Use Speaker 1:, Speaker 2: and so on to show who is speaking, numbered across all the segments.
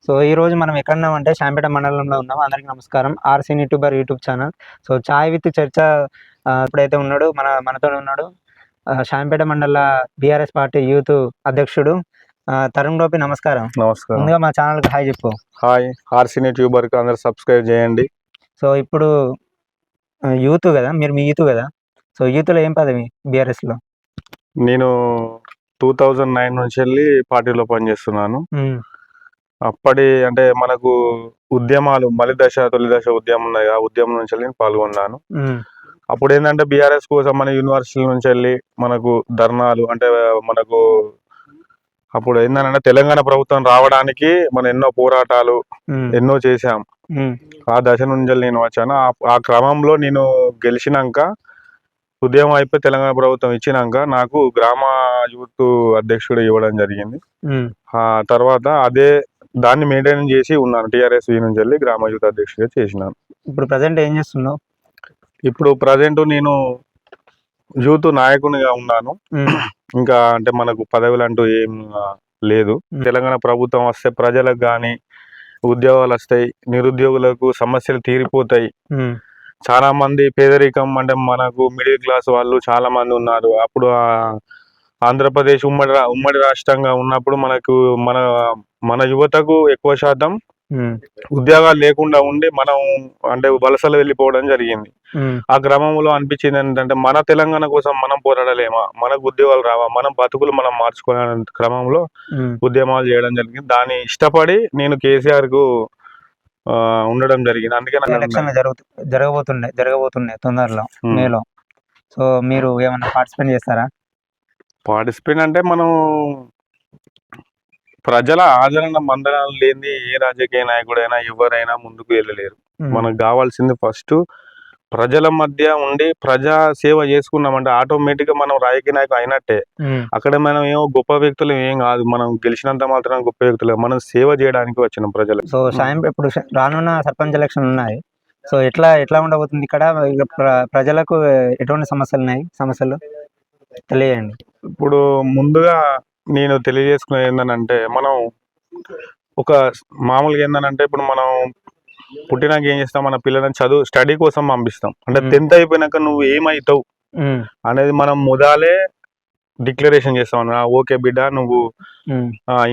Speaker 1: So ఈరోజు మనం ఎక్కడున్నామంటే శాంపేట మండలంలో ఉన్నాం. అందరికీ నమస్కారం. ఆర్‌సీన్ YouTuber YouTube channel. So chai with charcha ఇప్పుడైతే ఉన్నాడు మనతోనే ఉన్నాడు. శాంపేట మండల బీఆర్ఎస్ పార్టీ యూత్ అధ్యక్షుడు తరుణ్ గోపి. నమస్కారం.
Speaker 2: నమస్కారం.
Speaker 1: ముందుగా మా ఛానల్‌కి హాయ్ చెప్పు.
Speaker 2: హాయ్. ఆర్‌సీన్ యూట్యూబర్‌కి అందరూ సబ్స్క్రైబ్ చేయండి.
Speaker 1: సో ఇప్పుడు యూత్ కదా, మీరు మీ యూత్ కదా. సో యూత్‌లో ఏం పదవి బీఆర్ఎస్‌లో?
Speaker 2: నేను 2009 నుంచెల్లి పార్టీలో పనిచేస్తున్నాను. అప్పటి అంటే మనకు ఉద్యమాలు మలిదశ, తొలిదశ ఉద్యమం ఉన్నాయి. ఆ ఉద్యమం నుంచెల్లి నేను పాల్గొన్నాను. అప్పుడు ఏంటంటే బీఆర్ఎస్ కోసం మన యూనివర్సిటీ నుంచెల్లి మనకు ధర్నాలు అంటే మనకు అప్పుడు ఏంటంటే తెలంగాణ ప్రభుత్వం రావడానికి మనం ఎన్నో పోరాటాలు ఎన్నో చేశాం. ఆ దశ నుంచి నేను వచ్చాను. ఆ క్రమంలో నేను గెలిచినాక ఉద్యమం అయిపోయి తెలంగాణ ప్రభుత్వం ఇచ్చినాక నాకు గ్రామ యూత్ అధ్యక్షుడు ఇవ్వడం జరిగింది. ఆ తర్వాత దాన్ని మెయింటైన్ చేసి ఉన్నాను. టీఆర్ఎస్ నుంచి వెళ్ళి గ్రామ యూత్ అధ్యక్షుడిగా చేసినాను.
Speaker 1: ఇప్పుడు ప్రజెంట్ ఏం చేస్తున్నావు?
Speaker 2: ఇప్పుడు ప్రజెంట్ నేను యూత్ నాయకునిగా ఉన్నాను. ఇంకా అంటే మనకు పదవులు అంటూ ఏం లేదు. తెలంగాణ ప్రభుత్వం వస్తే ప్రజలకు కానీ ఉద్యోగాలు వస్తాయి, నిరుద్యోగులకు సమస్యలు తీరిపోతాయి. చాలా మంది పేదరికం అంటే మనకు మిడిల్ క్లాస్ వాళ్ళు చాలా మంది ఉన్నారు. అప్పుడు ఆంధ్రప్రదేశ్ ఉమ్మడి రాష్ట్రంగా ఉన్నప్పుడు మనకు మన యువతకు ఎక్కువ శాతం ఉద్యోగాలు లేకుండా ఉండి మనం అంటే వలసలు వెళ్ళిపోవడం జరిగింది. ఆ క్రమంలో అనిపించింది ఏంటంటే మన తెలంగాణ కోసం మనం పోరాడలేమా, మనకు ఉద్యోగాలు రావా, మనం బతుకులు మనం మార్చుకునే క్రమంలో ఉద్యమాలు చేయడం జరిగింది. దాన్ని ఇష్టపడి నేను కేసీఆర్ కు ఉండడం జరిగింది. అందుకే
Speaker 1: ఎలక్షన్లు జరగబోతున్నాయి తొందరలో, మేలో. సో మీరు ఏమన్నా పార్టిసిపేట్ చేస్తారా?
Speaker 2: పార్టిసిపేట్ అంటే మనం ప్రజల ఆదరణ మందనాలు లేని ఏ రాజకీయ నాయకుడైనా ఎవరైనా ముందుకు వెళ్ళలేరు. మనకు కావాల్సింది ఫస్ట్ ప్రజల మధ్య ఉండి ప్రజా సేవ చేసుకున్నామంటే ఆటోమేటిక్ గా మనం రాజకీయ నాయకులు అయినట్టే. అక్కడ మనం ఏమో గొప్ప వ్యక్తులు ఏం కాదు, మనం గెలిచినంత మాత్రం గొప్ప వ్యక్తులు, మనం సేవ చేయడానికి వచ్చిన ప్రజలు.
Speaker 1: సో ఇప్పుడు రానున్న సర్పంచ్ ఎలక్షన్ ఉన్నాయి. సో ఎట్లా ఉండబోతుంది ఇక్కడ? ప్రజలకు ఎటువంటి సమస్యలు తెలియజేయండి.
Speaker 2: ఇప్పుడు ముందుగా నేను తెలియజేసుకునేది ఏంటంటే మనం ఒక మామూలుగా ఏంటంటే ఇప్పుడు మనం పుట్టినాక ఏం చేస్తాం, మన పిల్లలని స్టడీ కోసం పంపిస్తాం. అంటే 10th అయిపోయినాక నువ్వు ఏమవుతావు అనేది మనం మొదలే డిక్లరేషన్ చేస్తాం. ఓకే బిడ్డ నువ్వు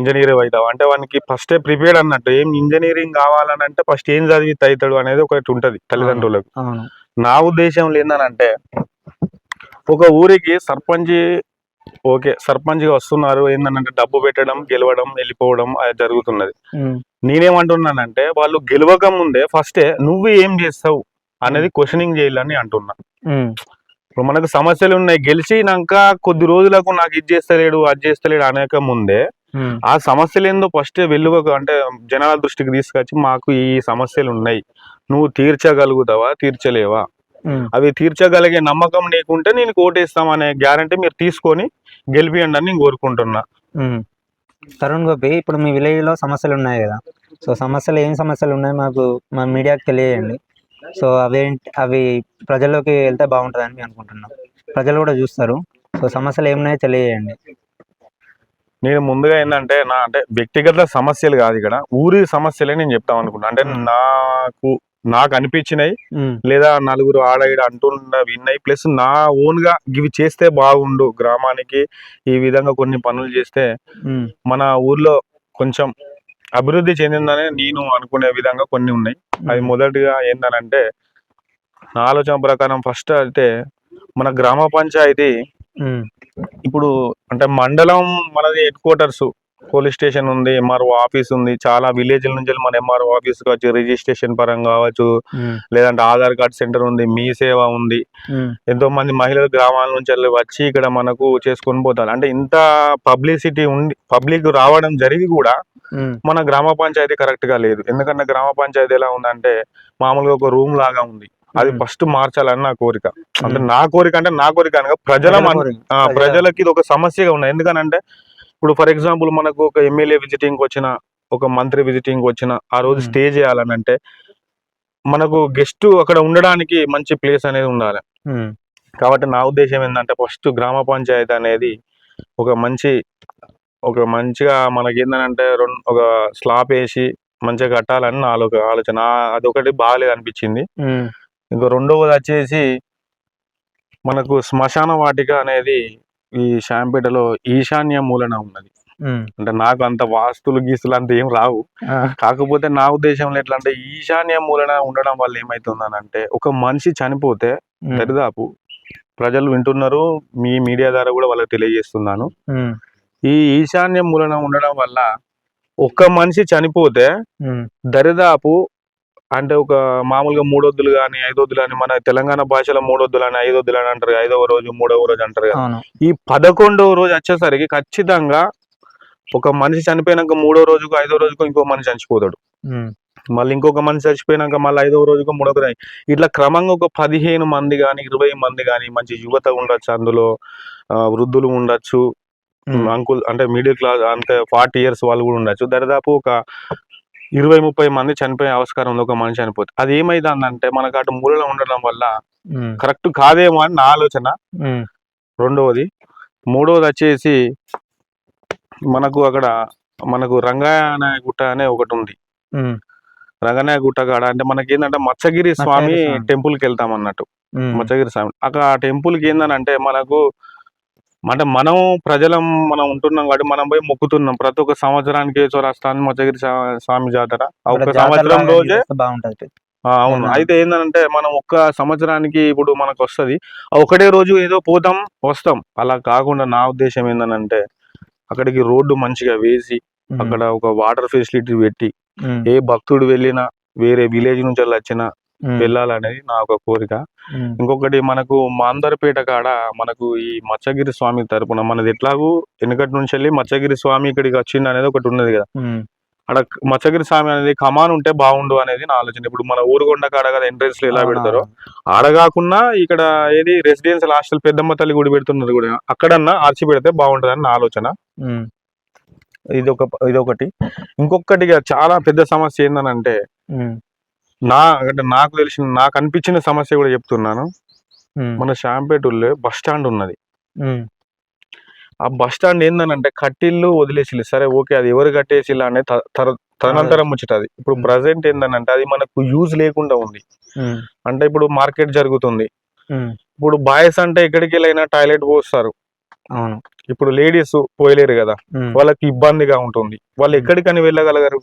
Speaker 2: ఇంజనీర్ అవుతావు అంటే వానికి ఫస్టే ప్రిపేర్డ్ అన్నట్టు. ఏం ఇంజనీరింగ్ కావాలని అంటే ఫస్ట్ ఏం చదివితే అవుతాడు అనేది ఒకటి ఉంటది తల్లిదండ్రులకు. నా ఉద్దేశంలో ఏంటంటే ఒక ఊరికి సర్పంచ్గా వస్తున్నారు, ఏంటంటే డబ్బు పెట్టడం, గెలవడం, వెళ్ళిపోవడం అది జరుగుతున్నది. నేనేమంటున్నానంటే వాళ్ళు గెలవక ముందే ఫస్టే నువ్వు ఏం చేస్తావు అనేది క్వశ్చనింగ్ చేయాలని అంటున్నా. ఇప్పుడు మనకు సమస్యలు ఉన్నాయి, గెలిచినాక కొద్ది రోజులకు నాకు ఇది చేస్తలేడు అది చేస్తలేడు అనేక ముందే ఆ సమస్యలు ఏందో ఫస్ట్ వెలువకు అంటే జనాల దృష్టికి తీసుకొచ్చి మాకు ఈ సమస్యలు ఉన్నాయి, నువ్వు తీర్చగలుగుతావా తీర్చలేవా, అవి తీర్చగలిగే నమ్మకం నీకుంటే నేను ఓటేస్తామనే గ్యారంటీ మీరు తీసుకొని గెలిపియండి అని నేను కోరుకుంటున్నా.
Speaker 1: తరుణ్ గోపి, ఇప్పుడు మీ విలేజ్ లో సమస్యలు ఉన్నాయి కదా. సో ఏం సమస్యలు ఉన్నాయి మాకు మా మీడియాకి తెలియజేయండి. సో అవి ప్రజల్లోకి వెళ్తే బాగుంటుందని అనుకుంటున్నాం. ప్రజలు కూడా చూస్తారు. సో సమస్యలు ఏమున్నాయో తెలియజేయండి.
Speaker 2: నేను ముందుగా ఏంటంటే అంటే వ్యక్తిగత సమస్యలు కాదు, ఇక్కడ ఊరి సమస్యలే నేను చెప్తాం అనుకున్నా. అంటే నాకు అనిపించినాయి లేదా నలుగురు ఆడ విన్నాయి, ప్లస్ నా ఓన్ గా ఇవి చేస్తే బాగుండు, గ్రామానికి ఈ విధంగా కొన్ని పనులు చేస్తే మన ఊర్లో కొంచెం అభివృద్ధి చెందిందని నేను అనుకునే విధంగా కొన్ని ఉన్నాయి. అవి మొదటిగా ఏంటనంటే నా ఆలోచన ప్రకారం ఫస్ట్ అయితే మన గ్రామ పంచాయతీ ఇప్పుడు అంటే మండలం మనది హెడ్ క్వార్టర్స్, పోలీస్ స్టేషన్ ఉంది, ఎంఆర్ఓ ఆఫీస్ ఉంది. చాలా విలేజ్ల నుంచి మన ఎంఆర్ఓ ఆఫీస్ కావచ్చు, రిజిస్ట్రేషన్ పరంగా కావచ్చు, లేదంటే ఆధార్ కార్డ్ సెంటర్ ఉంది, మీ సేవ ఉంది. ఎంతో మంది మహిళలు గ్రామాల నుంచి వచ్చి ఇక్కడ మనకు చేసుకొని పోతారు. అంటే ఇంత పబ్లిసిటీ ఉండి పబ్లిక్ రావడం జరిగి కూడా మన గ్రామ పంచాయతీ కరెక్ట్ గా లేదు. ఎందుకంటే గ్రామ పంచాయతీ ఎలా ఉందంటే మామూలుగా ఒక రూమ్ లాగా ఉంది. అది ఫస్ట్ మార్చాలని నా కోరిక. అంటే నా కోరిక అనగా ప్రజలకి ఇది ఒక సమస్యగా ఉన్నది. ఎందుకనంటే ఇప్పుడు ఫర్ ఎగ్జాంపుల్ మనకు ఒక ఎమ్మెల్యే విజిటింగ్ వచ్చిన, ఒక మంత్రి విజిటింగ్ వచ్చిన ఆ రోజు స్టే చేయాలని అంటే మనకు గెస్ట్ అక్కడ ఉండడానికి మంచి ప్లేస్ అనేది ఉండాలి. కాబట్టి నా ఉద్దేశం ఏంటంటే ఫస్ట్ గ్రామ పంచాయతీ అనేది ఒక మంచి ఒక మంచిగా మనకి ఏంటంటే ఒక స్లాబ్ వేసి మంచిగా కట్టాలని నా ఆలోచన. అదొకటి బాగాలేదు అనిపించింది. ఇంకో రెండవది వచ్చేసి మనకు శ్మశాన వాటిక అనేది ఈ శాంపేటలో ఈశాన్య మూలన ఉన్నది. అంటే నాకు అంత వాస్తులు గీస్తులు అంత ఏం రావు. కాకపోతే నా ఉద్దేశంలో ఎట్లా అంటే ఈశాన్య మూలన ఉండడం వల్ల ఏమైతుందనంటే ఒక మనిషి చనిపోతే దరిదాపు ప్రజలు వింటున్నారు, మీ మీడియా ద్వారా కూడా వాళ్ళకి తెలియజేస్తున్నాను. ఈ ఈశాన్య మూలన ఉండడం వల్ల ఒక మనిషి చనిపోతే దరిదాపు అంటే ఒక మామూలుగా 3 వద్దులు కానీ 5 వద్దులు కానీ, మన తెలంగాణ భాషలో 3 వద్దులు అని 5 వద్దులు అని అంటారు. 5వ రోజు 3వ రోజు అంటారు కదా. ఈ 11వ రోజు వచ్చేసరికి ఖచ్చితంగా ఒక మనిషి చనిపోయినాక 3వ రోజుకు 5వ రోజుకు ఇంకో మనిషి చచ్చిపోతాడు. మళ్ళీ ఇంకొక మనిషి చచ్చిపోయినాక మళ్ళీ 5వ రోజుకు 3వ రోజు ఇట్లా క్రమంగా ఒక 15 మంది కానీ 20 మంది కానీ మంచి యువత ఉండొచ్చు, అందులో వృద్ధులు ఉండొచ్చు, అంకుల్ అంటే మిడిల్ క్లాస్ అంటే 40 years వాళ్ళు కూడా ఉండొచ్చు. దరిదాపు ఒక 20-30 మంది చనిపోయే ఆస్కారం ఉంది ఒక మనిషి చనిపోతే. అది ఏమైందంటే మనకు అటు మూలలో ఉండడం వల్ల కరెక్ట్ కాదేమో అని నా ఆలోచన. రెండవది. మూడవది వచ్చేసి మనకు అక్కడ రంగనాయ గుట్ట అనే ఒకటి ఉంది. రంగనాయ గుట్ట కాడ అంటే మనకి ఏంటంటే మత్స్యగిరి స్వామి టెంపుల్కి వెళ్తాం అన్నట్టు. మత్స్యగిరి స్వామి అక్కడ ఆ టెంపుల్కి ఏంటంటే మనకు అంటే మనం ప్రజలం మనం ఉంటున్నాం కాబట్టి మనం పోయి మొక్కుతున్నాం. ప్రతి ఒక్క సంవత్సరానికి చౌరస్తాన్ మత్స్యగిరి స్వామి జాతర ఒక సంవత్సరం రోజే
Speaker 1: బాగుంటది.
Speaker 2: అవును. అయితే ఏంటంటే మనం ఒక్క సంవత్సరానికి ఇప్పుడు మనకు వస్తుంది, ఒకటే రోజు ఏదో పోతాం వస్తాం. అలా కాకుండా నా ఉద్దేశం ఏంటంటే అక్కడికి రోడ్డు మంచిగా వేసి అక్కడ ఒక వాటర్ ఫెసిలిటీ పెట్టి ఏ భక్తుడు వెళ్ళినా వేరే విలేజ్ నుంచి వచ్చినా వెళ్ళాలనేది నా ఒక కోరిక. ఇంకొకటి మనకు మాందరపేట కాడ మనకు ఈ మత్స్యగిరి స్వామి తరపున మనది ఎట్లాగూ వెనుకటి నుంచి వెళ్ళి మత్స్యగిరి స్వామి ఇక్కడికి వచ్చింది అనేది ఒకటి ఉన్నది కదా. అక్కడ మత్స్యగిరి స్వామి అనేది కమాన్ ఉంటే బాగుండు అనేది నా ఆలోచన. ఇప్పుడు మన ఊరుగొండ కాడ కదా ఎంట్రెన్స్ లో ఎలా పెడతారో ఆడగాకుండా ఇక్కడ ఏది రెసిడెన్షియల్ హాస్టల్ పెద్దమ్మ తల్లి గుడి పెడుతున్నది కూడా అక్కడన్నా ఆర్చి పెడితే బాగుంటదని నా ఆలోచన. ఇదొకటి. ఇంకొకటి చాలా పెద్ద సమస్య ఏందనంటే నాకు తెలిసిన నాకు అనిపించిన సమస్య కూడా చెప్తున్నాను. మన శాంపేటూర్లో బస్ స్టాండ్ ఉన్నది. ఆ బస్ స్టాండ్ ఏందనంటే కట్టిల్లు వదిలేసి సరే ఓకే అది ఎవరు కట్టేసిల్లా అనేది తదనంతరం ముచ్చటది. ఇప్పుడు ప్రజెంట్ ఏందనంటే అది మనకు యూజ్ లేకుండా ఉంది. అంటే ఇప్పుడు మార్కెట్ జరుగుతుంది. ఇప్పుడు బాయ్స్ అంటే ఎక్కడికి వెళ్ళైనా టాయిలెట్ పోస్తారు. ఇప్పుడు లేడీస్ పోయలేరు కదా, వాళ్ళకి ఇబ్బందిగా ఉంటుంది. వాళ్ళు ఎక్కడికని వెళ్ళగలగరు?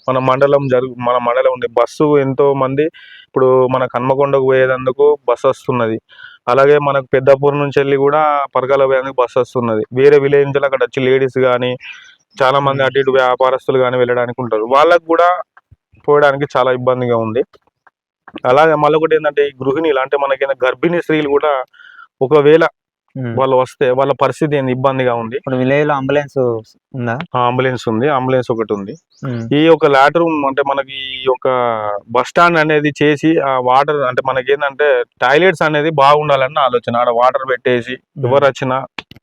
Speaker 2: మన మండలం ఉంది బస్సు ఎంతో మంది. ఇప్పుడు మన హన్మకొండకు పోయేందుకు బస్సు వస్తున్నది. అలాగే మనకు పెద్దపూర్ నుంచి వెళ్ళి కూడా పరకాల పోయేందుకు బస్సు వస్తున్నది. వేరే విలేజ్ నుంచి అక్కడ వచ్చి లేడీస్ కానీ చాలా మంది అటు ఇటు వ్యాపారస్తులు కానీ వెళ్ళడానికి ఉంటారు. వాళ్ళకు కూడా పోయడానికి చాలా ఇబ్బందిగా ఉంది. అలాగే మళ్ళీ ఒకటి ఏంటంటే ఈ గృహిణీలు అంటే మనకైనా గర్భిణీ స్త్రీలు కూడా ఒకవేళ వాళ్ళు వస్తే వాళ్ళ పరిస్థితి ఏంది ఇబ్బందిగా ఉంది.
Speaker 1: విలేజ్ లో అంబులెన్స్ ఉందా?
Speaker 2: అంబులెన్స్ ఉంది, అంబులెన్స్ ఒకటి ఉంది. ఈ ఒక లాటర్ రూమ్ అంటే మనకి ఈ ఒక బస్ స్టాండ్ అనేది చేసి ఆ వాటర్ అంటే మనకి ఏంటంటే టాయిలెట్స్ అనేది బాగుండాలని ఆలోచన. ఆడ వాటర్ పెట్టేసి ఎవరు వచ్చినా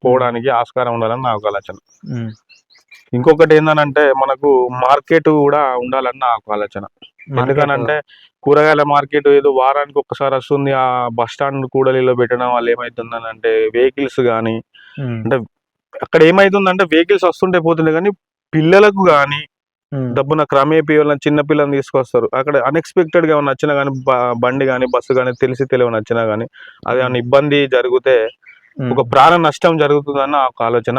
Speaker 2: పోవడానికి ఆస్కారం ఉండాలని నాకు ఆలోచన. ఇంకొకటి ఏంటంటే మనకు మార్కెట్ కూడా ఉండాలని నాకు ఆలోచన. ఎందుకనంటే కూరగాయల మార్కెట్ ఏదో వారానికి ఒక్కసారి వస్తుంది. ఆ బస్ స్టాండ్ కూడలిలో పెట్టడం వల్ల ఏమైతుందనంటే వెహికల్స్ కానీ అంటే అక్కడ ఏమైతుందంటే వెహికల్స్ వస్తుంటే పోతుండే కానీ పిల్లలకు కానీ డబ్బున క్రమేపీ చిన్న పిల్లల్ని తీసుకొస్తారు. అక్కడ అన్ఎక్స్పెక్టెడ్ గా వచ్చినా కానీ బండి కానీ బస్సు కానీ తెలియని వచ్చినా కానీ అది ఏమైనా ఇబ్బంది జరిగితే ఒక ప్రాణ నష్టం జరుగుతుందన్న ఒక ఆలోచన.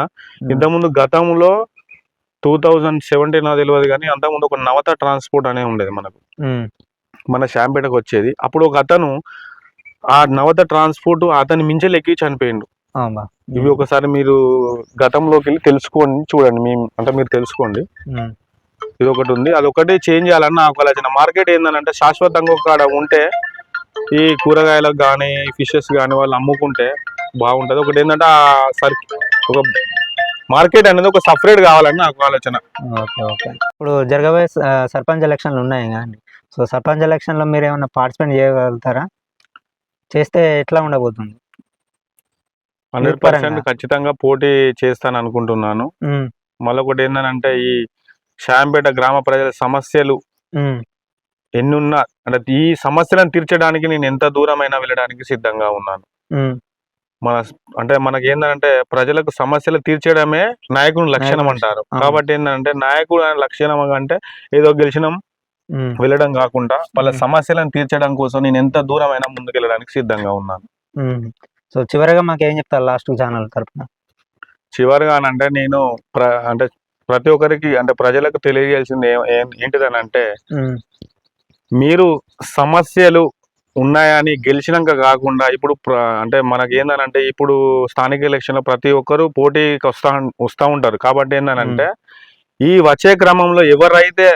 Speaker 2: ఇంతకుముందు గతంలో 2017 నాకు తెలియదు కానీ అంతకుముందు ఒక నవత ట్రాన్స్పోర్ట్ అనే ఉండేది మనకు, మన శాంపేటకు వచ్చేది. అప్పుడు ఒక అతను ఆ నవత ట్రాన్స్పోర్ట్ అతని మించెలు ఎక్కి చనిపోయిండు. ఇవి ఒకసారి మీరు గతంలోకి వెళ్ళి తెలుసుకోండి, చూడండి. మీరు తెలుసుకోండి. ఇది ఒకటి ఉంది, అదొకటి చేంజ్ చేయాలన్న నాకు ఆలోచన. మార్కెట్ ఏంటంటే శాశ్వతంగా ఒక ఉంటే ఈ కూరగాయలకు కానీ ఫిషెస్ కానీ వాళ్ళు అమ్ముకుంటే బాగుంటది. ఒకటి ఏంటంటే ఒక మార్కెట్ అనేది ఒక సపరేట్ కావాలని నాకు ఆలోచన.
Speaker 1: ఇప్పుడు జరగబోయే సర్పంచ్ ఎలక్షన్లు ఉన్నాయి కదండి. సో సర్పంచ్ ఎలక్షన్ లో మీరు ఏమైనా పార్టిసిపేట్ చేయగలుగుతారా? చేస్తే ఎట్లా ఉండబోతుంది?
Speaker 2: 100% ఖచ్చితంగా పోటీ చేస్తాను అనుకుంటున్నాను. మళ్ళీ ఒకటి ఏంటంటే ఈ శాంపేట గ్రామ ప్రజల సమస్యలు ఎన్నున్నా అంటే ఈ సమస్యలను తీర్చడానికి నేను ఎంత దూరమైనా వెళ్ళడానికి సిద్ధంగా ఉన్నాను. మన అంటే మనకి ఏంటంటే ప్రజలకు సమస్యలు తీర్చడమే నాయకుని లక్షణం
Speaker 1: నాయకుని
Speaker 2: అంటారు.
Speaker 1: అవును.
Speaker 2: కాబట్టి ఏంటంటే నాయకుడు అనే లక్షణం అంటే ఏదో గెలిచినాం
Speaker 1: ఉమ్,
Speaker 2: వెళ్ళడం కాకుండా వాళ్ళ
Speaker 1: ఉమ్,
Speaker 2: సమస్యలను తీర్చడం కోసం నేను ఎంత దూరమైనా ముందుకెళ్ళడానికి సిద్ధంగా ఉన్నాను.
Speaker 1: ఉమ్. సో చివరిగా మాకేం చెప్తారు లాస్ట్ ఛానల్ తరపున?
Speaker 2: చివరిగా అంటే నేను అంటే ప్రతి ఒక్కరికి అంటే ప్రజలకు తెలియజేయాల్సింది ఏంటిదనంటే
Speaker 1: ఉమ్,
Speaker 2: మీరు సమస్యలు ఉన్నాయని గెలిచినాక కాకుండా ఇప్పుడు అంటే మనకి ఏందనంటే ఇప్పుడు స్థానిక ఎలక్షన్లో ప్రతి ఒక్కరు పోటీకి వస్తా ఉంటారు. కాబట్టి ఏందనంటే ఈ వచ్చే క్రమంలో ఎవరైతే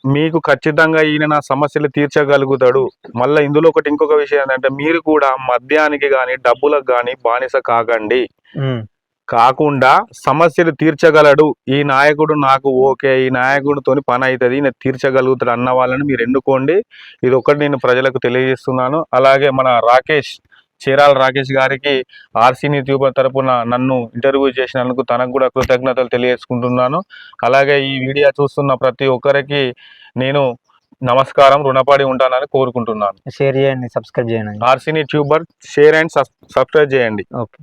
Speaker 2: మీకు ఖచ్చితంగా ఈయన నా సమస్యలు తీర్చగలుగుతాడు. మళ్ళీ ఇందులో ఇంకొక విషయం ఏంటంటే మీరు కూడా మద్యానికి కానీ డబ్బులకు కానీ బానిస కాకండి.
Speaker 1: ఉమ్,
Speaker 2: కాకుండా సమస్యలు తీర్చగలడు ఈ నాయకుడు నాకు ఓకే, ఈ నాయకుడితోని పని అవుతుంది, ఈయన తీర్చగలుగుతాడు అన్న వాళ్ళని మీరు ఎన్నుకోండి. ఇది ఒకటి నేను ప్రజలకు తెలియజేస్తున్నాను. అలాగే మన చీరాల రాకేష్ గారికి ఆర్సీని ట్యూబర్ తరపున నన్ను ఇంటర్వ్యూ చేసినందుకు తనకు కూడా కృతజ్ఞతలు తెలియజేసుకుంటున్నాను. అలాగే ఈ వీడియో చూస్తున్న ప్రతి ఒక్కరికి నేను నమస్కారం, రుణపడి ఉంటానని కోరుకుంటున్నాను.
Speaker 1: షేర్ చేయండి, సబ్స్క్రైబ్ చేయండి.
Speaker 2: ఆర్సీని ట్యూబర్ షేర్ అండ్ సబ్స్క్రైబ్ చేయండి.
Speaker 1: ఓకే.